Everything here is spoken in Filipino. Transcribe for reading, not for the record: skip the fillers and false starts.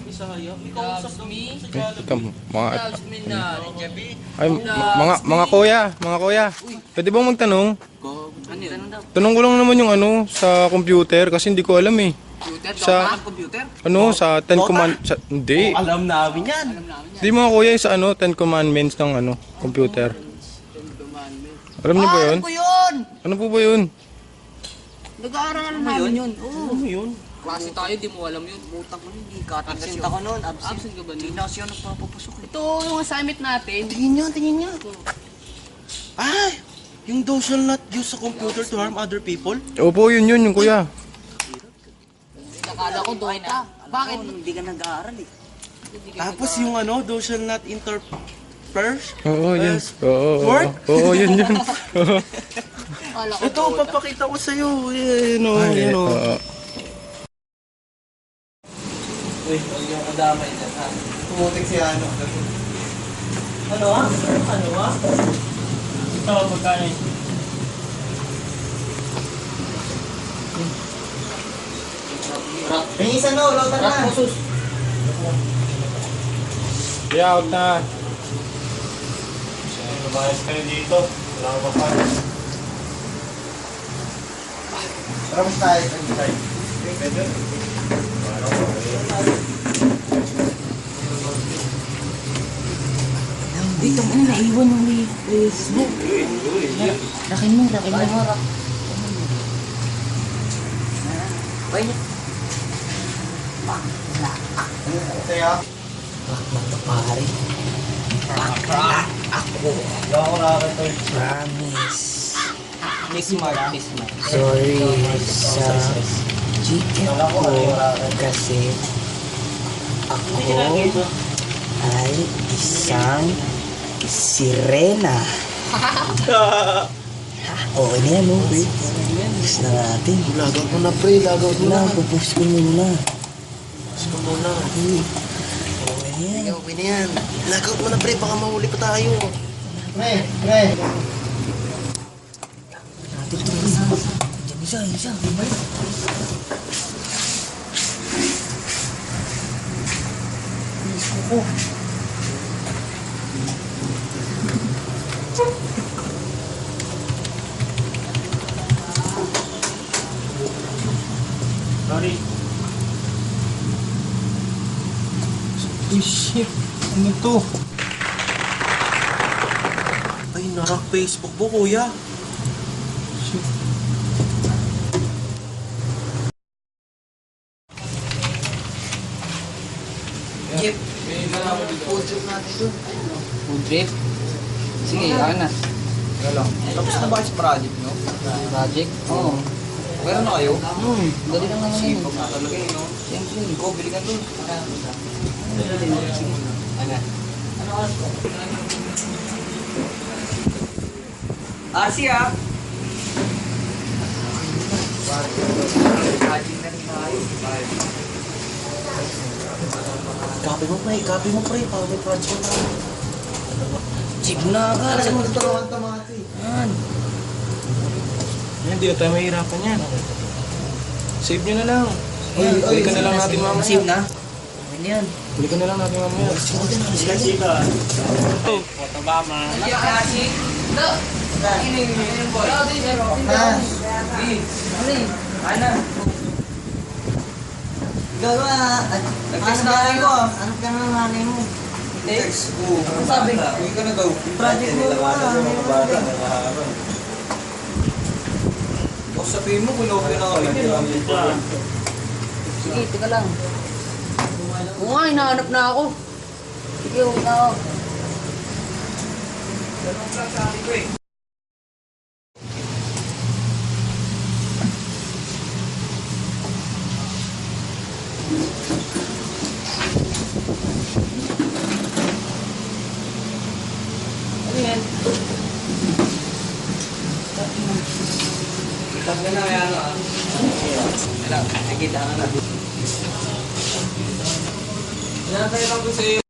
Bisaya. Ikaw usap daw sa Jollibee. Ito, mga, Loves me not, Jabi. ay, mga kuya, pwede bang magtanong? Ano yun? Tanong ko lang naman yung ano, sa computer, kasi hindi ko alam eh. Computer? Sa- Computer? Ano, sa Ten Command, hindi. Alam namin yan. Alam namin yan. Hindi mga kuya, sa ano, Ten Commandments ng ano, computer. Ten Commandments. Alam niyo ba yun? Ano po yun? Ano po ba yun? Nag-aaral namin yun. Oo. Ano yun? Klase tayo, di mo alam yun. Butang ko hindi ka. Absent ako noon, Absent ka ba Hindi nun? na kasi ako nagpapapasok eh. Ito yung assignment natin. Tingin niya. Ay! Yung thou shall not use a computer to harm other people? Opo, yun yung kuya. Nakala ko Dota. Bakit? Hindi ka nag-aaral eh. Tapos yung ano, thou shall not interpret? Oo, yun. Oo, Word? oo, yun. Nakala ko Ito, Dota. papakita ko sa'yo. You know. Oo. Uy, huwag yung kadamay dyan, ha? Tumutik si ano. Ano, ha? Ano, ha? Ito, magkano yun? Yung isa no, lautan na. Yeah, out na. Lumayas kayo dito. Wala ka pa. Tapos tayo. Dito mo na naiwan yung Facebook. Rakin mo. Ay, Kaya, pare. wala ko nakakita yun. Promise. Miss Mark. Sorry sa GF ko kasi ako ay isang sirena. Okay na yan, no? Gusto na natin. Lagaw mo na, pre. Lagaw mo na. Pupush ko muna. Gusto mo na. Okay na yan. Okay na yan. Lagaw mo na, pre. Baka mahuli pa tayo. Pre. Natin ito, pre. Isa. Gusto ko. Sorry. Uy, shit. Ano to? Ay, narak Facebook mo, kuya. Shit. Jeep. Food trip natin doon. Food trip? Sige, akin na. Tapos na ba si project, no? Project? Oo. Meron na kayo? Dali lang naman yun. Sipag na talaga eh, no? Siyempre. Ikaw, bili ka doon. Ano? Arsi ah! Copy mo, pre. Para may project na. Jeep na ka! Alam mo, tuturuan tamati. Yan. Yan, di na tayo mahirapan yan. Save nyo na lang. Balikan na lang natin mamaya. Save na? Okay na yan. Balikan na lang natin mamaya. Sila chika. Oh, Otobama. Ano yung kasi? No! Ini boy. No, di zero. Ano? Gawa! Nag-text na nanay ko. Ano ka na nanay mo? Text? Ano sabi? Uwi ka na daw. Project mo ba? O sabihin mo, kunopi na kami. Sige, teka lang. Oo nga, hinahanap na ako. Sige, huwag na ako. Ano yan? Tag na kaya ano ah. Nakikita ka na. Yan tayo lang po sa'yo.